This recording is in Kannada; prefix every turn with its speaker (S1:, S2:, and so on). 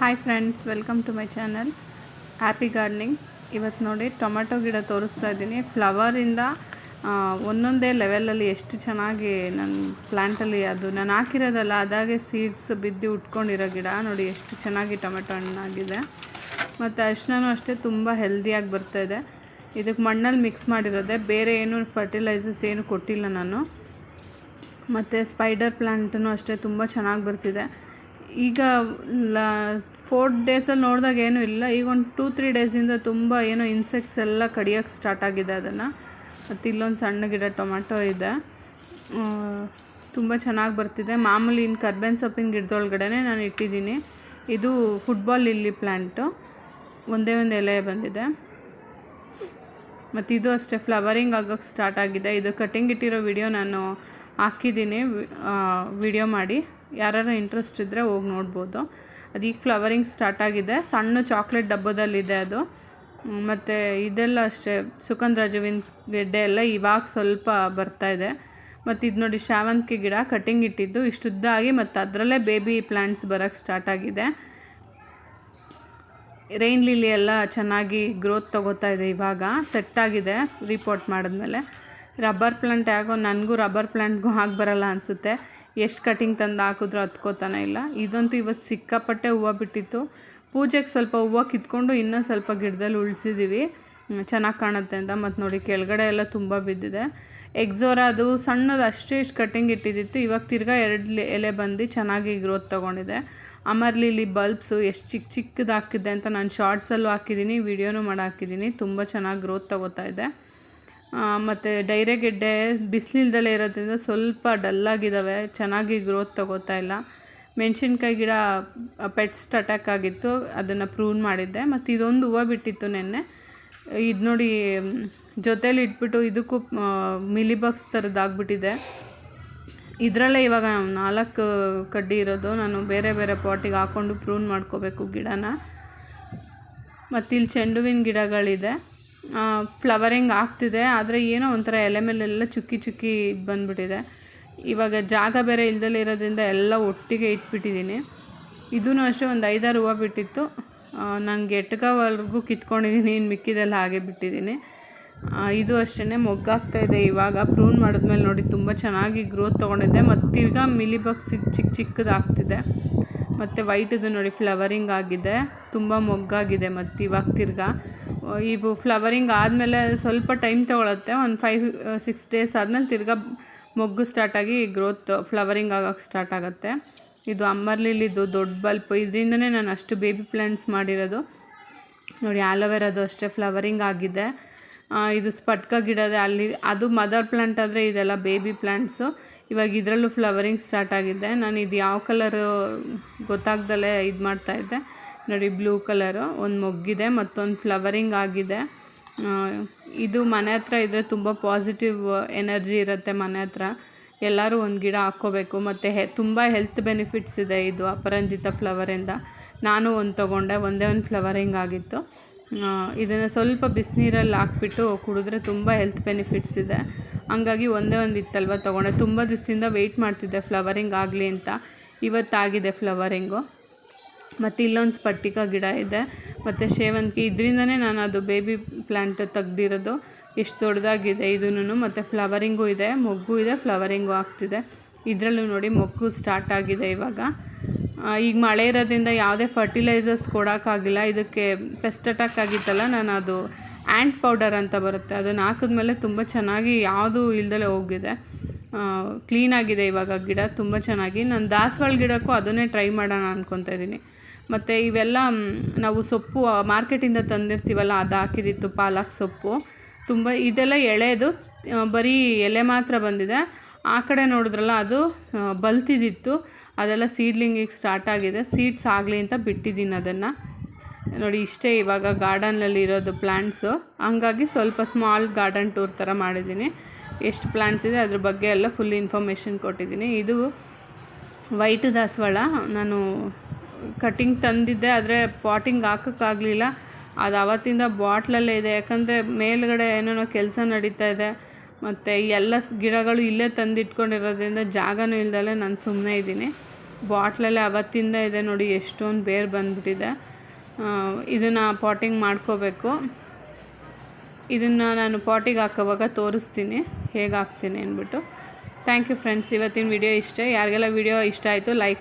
S1: Hi friends, welcome to my channel happy gardening. ಇವತ್ತು ನೋಡಿ ಟೊಮೆಟೊ ಗಿಡ ತೋರಿಸ್ತಾ ಇದ್ದೀನಿ. ಫ್ಲವರಿಂದ ಒಂದೊಂದೇ ಲೆವೆಲಲ್ಲಿ ಎಷ್ಟು ಚೆನ್ನಾಗಿ ನನ್ನ ಪ್ಲ್ಯಾಂಟಲ್ಲಿ ಅದು ನಾನು ಹಾಕಿರೋದಲ್ಲ, ಅದಾಗೆ ಸೀಡ್ಸ್ ಬಿದ್ದು ಉಟ್ಕೊಂಡಿರೋ ಗಿಡ ನೋಡಿ ಎಷ್ಟು ಚೆನ್ನಾಗಿ ಟೊಮೆಟೊ ಹಣ್ಣಾಗಿದೆ. ಮತ್ತು ಅರಿಶಿನೂ ಅಷ್ಟೇ ತುಂಬ ಹೆಲ್ದಿಯಾಗಿ ಬರ್ತಾಯಿದೆ. ಇದಕ್ಕೆ ಮಣ್ಣಲ್ಲಿ ಮಿಕ್ಸ್ ಮಾಡಿರೋದೆ, ಬೇರೆ ಏನು ಫರ್ಟಿಲೈಸರ್ಸ್ ಏನು ಕೊಟ್ಟಿಲ್ಲ ನಾನು. ಮತ್ತು ಸ್ಪೈಡರ್ ಪ್ಲ್ಯಾಂಟೂ ಅಷ್ಟೇ ತುಂಬ ಚೆನ್ನಾಗಿ ಬರ್ತಿದೆ. ಈಗ 4 ಡೇಸಲ್ಲಿ ನೋಡಿದಾಗ ಏನೂ ಇಲ್ಲ, ಈಗ ಒಂದು 2-3 ಡೇಸಿಂದ ತುಂಬ ಏನೋ ಇನ್ಸೆಕ್ಟ್ಸ್ ಎಲ್ಲ ಕಡಿಯೋಕ್ಕೆ ಸ್ಟಾರ್ಟ್ ಆಗಿದೆ ಅದನ್ನು. ಮತ್ತು ಇಲ್ಲೊಂದು ಸಣ್ಣ ಗಿಡ ಟೊಮೆಟೊ ಇದೆ, ತುಂಬ ಚೆನ್ನಾಗಿ ಬರ್ತಿದೆ. ಮಾಮೂಲಿ ಇನ್ನು ಕರ್ಬೇವಿನ ಸೊಪ್ಪಿನ ಗಿಡದೊಳಗಡೆ ನಾನು ಇಟ್ಟಿದ್ದೀನಿ. ಇದು ಫುಟ್ಬಾಲ್ ಲಿಲ್ಲಿ ಪ್ಲ್ಯಾಂಟು, ಒಂದೇ ಒಂದು ಎಲೆ ಬಂದಿದೆ. ಮತ್ತು ಇದು ಅಷ್ಟೇ ಫ್ಲವರಿಂಗ್ ಆಗೋಕ್ಕೆ ಸ್ಟಾರ್ಟ್ ಆಗಿದೆ. ಇದು ಕಟಿಂಗ್ ಇಟ್ಟಿರೋ ವಿಡಿಯೋ ನಾನು ಹಾಕಿದ್ದೀನಿ, ವಿಡಿಯೋ ಮಾಡಿ, ಯಾರು ಇಂಟ್ರೆಸ್ಟ್ ಇದ್ದರೆ ಹೋಗಿ ನೋಡ್ಬೋದು. ಅದೀಗ ಫ್ಲವರಿಂಗ್ ಸ್ಟಾರ್ಟ್ ಆಗಿದೆ. ಸಣ್ಣ ಚಾಕ್ಲೇಟ್ ಡಬ್ಬದಲ್ಲಿದೆ ಅದು. ಮತ್ತು ಇದೆಲ್ಲ ಅಷ್ಟೇ ಸುಗಂಧರಾಜವಿನ ಗೆಡ್ಡೆ ಎಲ್ಲ ಇವಾಗ ಸ್ವಲ್ಪ ಬರ್ತಾಯಿದೆ. ಮತ್ತು ಇದು ನೋಡಿ ಶಾವಂತಿಗೆ ಗಿಡ ಕಟಿಂಗ್ ಇಟ್ಟಿದ್ದು ಇಷ್ಟುದ್ದಾಗಿ, ಮತ್ತು ಅದರಲ್ಲೇ ಬೇಬಿ ಪ್ಲ್ಯಾಂಟ್ಸ್ ಬರೋಕ್ಕೆ ಸ್ಟಾರ್ಟ್ ಆಗಿದೆ. ರೈನ್ ಲಿಲ್ಲಿ ಎಲ್ಲ ಚೆನ್ನಾಗಿ ಗ್ರೋತ್ ತೊಗೋತಾ ಇದೆ, ಇವಾಗ ಸೆಟ್ ಆಗಿದೆ ರಿಪೋರ್ಟ್ ಮಾಡಿದ್ಮೇಲೆ. ರಬ್ಬರ್ ಪ್ಲ್ಯಾಂಟ್ ಯಾಕೋ ನನಗೂ ರಬ್ಬರ್ ಪ್ಲ್ಯಾಂಟ್ಗೂ ಹಾಕಿ ಬರಲ್ಲ ಅನಿಸುತ್ತೆ, ಎಷ್ಟು ಕಟಿಂಗ್ ತಂದು ಹಾಕಿದ್ರೂ ಹತ್ಕೋತಾನೆ ಇಲ್ಲ. ಇದಂತೂ ಇವತ್ತು ಸಿಕ್ಕಾಪಟ್ಟೆ ಹೂವು ಬಿಟ್ಟಿತ್ತು. ಪೂಜೆಗೆ ಸ್ವಲ್ಪ ಹೂವು ಕಿತ್ಕೊಂಡು ಇನ್ನೂ ಸ್ವಲ್ಪ ಗಿಡದಲ್ಲಿ ಉಳಿಸಿದ್ದೀವಿ, ಚೆನ್ನಾಗಿ ಕಾಣುತ್ತೆ ಅಂತ. ಮತ್ತು ನೋಡಿ ಕೆಳಗಡೆ ಎಲ್ಲ ತುಂಬ ಬಿದ್ದಿದೆ. ಎಕ್ಸೋರಾ ಅದು ಸಣ್ಣದು ಅಷ್ಟೇ ಇಷ್ಟು ಕಟಿಂಗ್ ಇಟ್ಟಿದ್ದಿತ್ತು, ಇವಾಗ ತಿರ್ಗಾ 2 ಎಲೆ ಬಂದು ಚೆನ್ನಾಗಿ ಗ್ರೋತ್ ತೊಗೊಂಡಿದೆ. ಅಮರ್ಲಿಲಿ ಬಲ್ಬ್ಸು ಎಷ್ಟು ಚಿಕ್ಕದು ಹಾಕಿದ್ದೆ ಅಂತ ನಾನು ಶಾರ್ಟ್ಸಲ್ಲೂ ಹಾಕಿದ್ದೀನಿ, ವಿಡಿಯೋನೂ ಮಾಡಿ ಹಾಕಿದ್ದೀನಿ. ತುಂಬ ಚೆನ್ನಾಗಿ ಗ್ರೋತ್ ತೊಗೋತಾ ಇದೆ. ಮತ್ತು ಡೈರೆಗೆಡ್ಡೆ ಬಿಸಿಲಿಲ್ದಲೇ ಇರೋದ್ರಿಂದ ಸ್ವಲ್ಪ ಡಲ್ಲಾಗಿದ್ದಾವೆ, ಚೆನ್ನಾಗಿ ಗ್ರೋತ್ ತೊಗೋತಾ ಇಲ್ಲ. ಮೆಣಸಿನ್ಕಾಯಿ ಗಿಡ ಪೆಟ್ಸ್ಟ್ ಅಟ್ಯಾಕ್ ಆಗಿತ್ತು, ಅದನ್ನು ಪ್ರೂನ್ ಮಾಡಿದ್ದೆ. ಮತ್ತು ಇದೊಂದು ಹೂವು ಬಿಟ್ಟಿತ್ತು ನೆನ್ನೆ, ಇದು ನೋಡಿ ಜೊತೇಲಿ ಇಟ್ಬಿಟ್ಟು ಇದಕ್ಕೂ ಮಿಲಿಬಗ್ಸ್ ಥರದ್ದಾಗ್ಬಿಟ್ಟಿದೆ. ಇದರಲ್ಲೇ ಇವಾಗ 4 ಕಡ್ಡಿ ಇರೋದು, ನಾನು ಬೇರೆ ಬೇರೆ ಪಾಟಿಗೆ ಹಾಕ್ಕೊಂಡು ಪ್ರೂನ್ ಮಾಡ್ಕೋಬೇಕು ಗಿಡನ. ಮತ್ತು ಇಲ್ಲಿ ಚೆಂಡುವಿನ ಗಿಡಗಳಿದೆ, ಫ್ಲವರಿಂಗ್ ಆಗ್ತಿದೆ, ಆದರೆ ಏನೋ ಒಂಥರ ಎಲೆ ಮೇಲೆಲ್ಲ ಚುಕ್ಕಿ ಚುಕ್ಕಿ ಬಂದುಬಿಟ್ಟಿದೆ. ಇವಾಗ ಜಾಗ ಬೇರೆ ಇಲ್ದಲೇ ಇರೋದ್ರಿಂದ ಎಲ್ಲ ಒಟ್ಟಿಗೆ ಇಟ್ಬಿಟ್ಟಿದ್ದೀನಿ. ಇದೂ ಅಷ್ಟೇ ಒಂದು 5-6 ಹೂವು ಬಿಟ್ಟಿತ್ತು, ನನಗೆ ಎಟ್ಕವರೆಗೂ ಕಿತ್ಕೊಂಡಿದ್ದೀನಿ, ಇನ್ನು ಮಿಕ್ಕಿದೆಲ್ಲ ಹಾಗೆ ಬಿಟ್ಟಿದ್ದೀನಿ. ಇದು ಅಷ್ಟೇ ಮೊಗ್ಗಾಗ್ತಾಯಿದೆ. ಇವಾಗ ಪ್ರೂನ್ ಮಾಡಿದ್ಮೇಲೆ ನೋಡಿ ತುಂಬ ಚೆನ್ನಾಗಿ ಗ್ರೋತ್ ತೊಗೊಂಡಿದ್ದೆ. ಮತ್ತು ತಿರ್ಗಾ ಮಿಲಿಬಗ್ಸ್ ಚಿಕ್ಕದು ಆಗ್ತಿದೆ. ಮತ್ತು ವೈಟದು ನೋಡಿ ಫ್ಲವರಿಂಗ್ ಆಗಿದೆ, ತುಂಬ ಮೊಗ್ಗಾಗಿದೆ. ಮತ್ತು ಇವಾಗ ತಿರ್ಗಾ ಇವು ಫ್ಲವರಿಂಗ್ ಆದಮೇಲೆ ಸ್ವಲ್ಪ ಟೈಮ್ ತೊಗೊಳುತ್ತೆ, ಒಂದು 5-6 ಡೇಸ್ ಆದಮೇಲೆ ತಿರ್ಗಾ ಮೊಗ್ಗು ಸ್ಟಾರ್ಟಾಗಿ ಗ್ರೋತ್ ಫ್ಲವರಿಂಗ್ ಆಗೋಕ್ಕೆ ಸ್ಟಾರ್ಟ್ ಆಗುತ್ತೆ. ಇದು ಅಮರ್ಲಿಲಿದು ದೊಡ್ಡ ಬಲ್ಪ್, ಇದರಿಂದನೇ ನಾನು ಅಷ್ಟು ಬೇಬಿ ಪ್ಲ್ಯಾಂಟ್ಸ್ ಮಾಡಿರೋದು. ನೋಡಿ ಆಲೋವೆರಾದು ಅಷ್ಟೇ ಫ್ಲವರಿಂಗ್ ಆಗಿದೆ. ಇದು ಸ್ಪಟ್ಕ ಗಿಡದೆ, ಅಲ್ಲಿ ಅದು ಮದರ್ ಪ್ಲ್ಯಾಂಟ್ ಆದರೆ ಇದೆಲ್ಲ ಬೇಬಿ ಪ್ಲ್ಯಾಂಟ್ಸು. ಇವಾಗ ಇದರಲ್ಲೂ ಫ್ಲವರಿಂಗ್ ಸ್ಟಾರ್ಟ್ ಆಗಿದೆ. ನಾನು ಇದು ಯಾವ ಕಲರು ಗೊತ್ತಾಗ್ದಲೇ ಇದು ಮಾಡ್ತಾಯಿದ್ದೆ. ನೋಡಿ ಬ್ಲೂ ಕಲರು ಒಂದು ಮೊಗ್ಗಿದೆ, ಮತ್ತೊಂದು ಫ್ಲವರಿಂಗ್ ಆಗಿದೆ. ಇದು ಮನೆ ಹತ್ರ ಇದ್ದರೆ ತುಂಬ ಪಾಸಿಟಿವ್ ಎನರ್ಜಿ ಇರುತ್ತೆ ಮನೆ ಹತ್ರ. ಎಲ್ಲರೂ ಒಂದು ಗಿಡ ಹಾಕ್ಕೋಬೇಕು. ಮತ್ತು ತುಂಬ ಹೆಲ್ತ್ ಬೆನಿಫಿಟ್ಸ್ ಇದೆ ಇದು ಅಪರಂಜಿತ ಫ್ಲವರಿಂದ. ನಾನು ಒಂದು ತೊಗೊಂಡೆ, ಒಂದೇ ಒಂದು ಫ್ಲವರಿಂಗ್ ಆಗಿತ್ತು. ಇದನ್ನು ಸ್ವಲ್ಪ ಬಿಸಿನೀರಲ್ಲಿ ಹಾಕ್ಬಿಟ್ಟು ಕುಡಿದ್ರೆ ತುಂಬ ಹೆಲ್ತ್ ಬೆನಿಫಿಟ್ಸ್ ಇದೆ. ಹಂಗಾಗಿ ಒಂದೇ ಒಂದು ಇತ್ತಲ್ವ ತೊಗೊಂಡೆ. ತುಂಬ ದಿವಸದಿಂದ ವೆಯ್ಟ್ ಮಾಡ್ತಿದ್ದೆ ಫ್ಲವರಿಂಗ್ ಆಗಲಿ ಅಂತ, ಇವತ್ತಾಗಿದೆ ಫ್ಲವರಿಂಗು. ಮತ್ತು ಇಲ್ಲೊಂದು ಸ್ಪಟಿಕ ಗಿಡ ಇದೆ, ಮತ್ತು ಸೇವಂತಿಗೆ, ಇದರಿಂದನೇ ನಾನು ಅದು ಬೇಬಿ ಪ್ಲ್ಯಾಂಟ್ ತೆಗ್ದಿರೋದು. ಎಷ್ಟು ದೊಡ್ಡದಾಗಿದೆ ಇದೂ. ಮತ್ತು ಫ್ಲವರಿಂಗೂ ಇದೆ, ಮೊಗ್ಗು ಇದೆ, ಫ್ಲವರಿಂಗು ಆಗ್ತಿದೆ. ಇದರಲ್ಲೂ ನೋಡಿ ಮೊಗ್ಗು ಸ್ಟಾರ್ಟ್ ಆಗಿದೆ ಇವಾಗ. ಈಗ ಮಳೆ ಇರೋದ್ರಿಂದ ಯಾವುದೇ ಫರ್ಟಿಲೈಸರ್ಸ್ ಕೊಡೋಕ್ಕಾಗಿಲ್ಲ. ಇದಕ್ಕೆ ಪೆಸ್ಟ್ ಅಟ್ಯಾಕ್ ಆಗಿತ್ತಲ್ಲ, ನಾನು ಅದು ಆ್ಯಂಟ್ ಪೌಡರ್ ಅಂತ ಬರುತ್ತೆ, ಅದನ್ನು ಹಾಕಿದ್ಮೇಲೆ ತುಂಬ ಚೆನ್ನಾಗಿ ಯಾವುದೂ ಇಲ್ದಲೇ ಹೋಗಿದೆ, ಕ್ಲೀನಾಗಿದೆ ಇವಾಗ ಗಿಡ ತುಂಬ ಚೆನ್ನಾಗಿ. ನಾನು ದಾಸವಾಳ ಗಿಡಕ್ಕೂ ಅದನ್ನೇ ಟ್ರೈ ಮಾಡೋಣ ಅಂದ್ಕೊತಾ ಇದ್ದೀನಿ. ಮತ್ತು ಇವೆಲ್ಲ ನಾವು ಸೊಪ್ಪು ಮಾರ್ಕೆಟಿಂದ ತಂದಿರ್ತೀವಲ್ಲ, ಅದು ಹಾಕಿದಿತ್ತು ಪಾಲಕ್ ಸೊಪ್ಪು. ತುಂಬ ಇದೆಲ್ಲ ಎಳೆದು ಬರೀ ಎಲೆ ಮಾತ್ರ ಬಂದಿದೆ. ಆ ಕಡೆ ನೋಡಿದ್ರಲ್ಲ ಅದು ಬಲ್ತಿದ್ದಿತ್ತು, ಅದೆಲ್ಲ ಸೀಡ್ಲಿಂಗಿಗೆ ಸ್ಟಾರ್ಟ್ ಆಗಿದೆ. ಸೀಡ್ಸ್ ಆಗಲಿ ಅಂತ ಬಿಟ್ಟಿದ್ದೀನಿ ಅದನ್ನು. ನೋಡಿ ಇಷ್ಟೇ ಇವಾಗ ಗಾರ್ಡನಲ್ಲಿ ಇರೋದು ಪ್ಲ್ಯಾಂಟ್ಸು. ಹಂಗಾಗಿ ಸ್ವಲ್ಪ ಸ್ಮಾಲ್ ಗಾರ್ಡನ್ ಟೂರ್ ಥರ ಮಾಡಿದ್ದೀನಿ. ಎಷ್ಟು ಪ್ಲ್ಯಾಂಟ್ಸ್ ಇದೆ ಅದ್ರ ಬಗ್ಗೆ ಎಲ್ಲ ಫುಲ್ ಇನ್ಫಾರ್ಮೇಷನ್ ಕೊಟ್ಟಿದ್ದೀನಿ. ಇದು ವೈಟ್ ದಾಸವಾಳ ನಾನು ಕಟಿಂಗ್ ತಂದಿದ್ದೆ, ಆದರೆ ಪಾಟಿಂಗ್ ಹಾಕೋಕ್ಕಾಗಲಿಲ್ಲ. ಅದು ಆವತ್ತಿಂದ ಬಾಟ್ಲಲ್ಲೇ ಇದೆ, ಯಾಕಂದರೆ ಮೇಲ್ಗಡೆ ಏನೇನೋ ಕೆಲಸ ನಡೀತಾ ಇದೆ. ಮತ್ತು ಎಲ್ಲ ಗಿಡಗಳು ಇಲ್ಲೇ ತಂದಿಟ್ಕೊಂಡಿರೋದ್ರಿಂದ ಜಾಗನೂ ಇಲ್ದಲೆ ನಾನು ಸುಮ್ಮನೆ ಇದ್ದೀನಿ. ಬಾಟ್ಲಲ್ಲಿ ಅವತ್ತಿಂದ ಇದೆ ನೋಡಿ, ಎಷ್ಟೊಂದು ಬೇರು ಬಂದುಬಿಟ್ಟಿದೆ. ಇದನ್ನು ಪಾಟಿಂಗ್ ಮಾಡ್ಕೋಬೇಕು. ಇದನ್ನು ನಾನು ಪಾಟಿಗೆ ಹಾಕೋವಾಗ ತೋರಿಸ್ತೀನಿ ಹೇಗೆ ಹಾಕ್ತೀನಿ ಅಂದ್ಬಿಟ್ಟು. Thank you friends. ಇವತ್ತಿನ ವಿಡಿಯೋ ಇಷ್ಟ. ಯಾರಿಗೆಲ್ಲ ವಿಡಿಯೋ ಇಷ್ಟ ಆಯಿತು ಲೈಕ್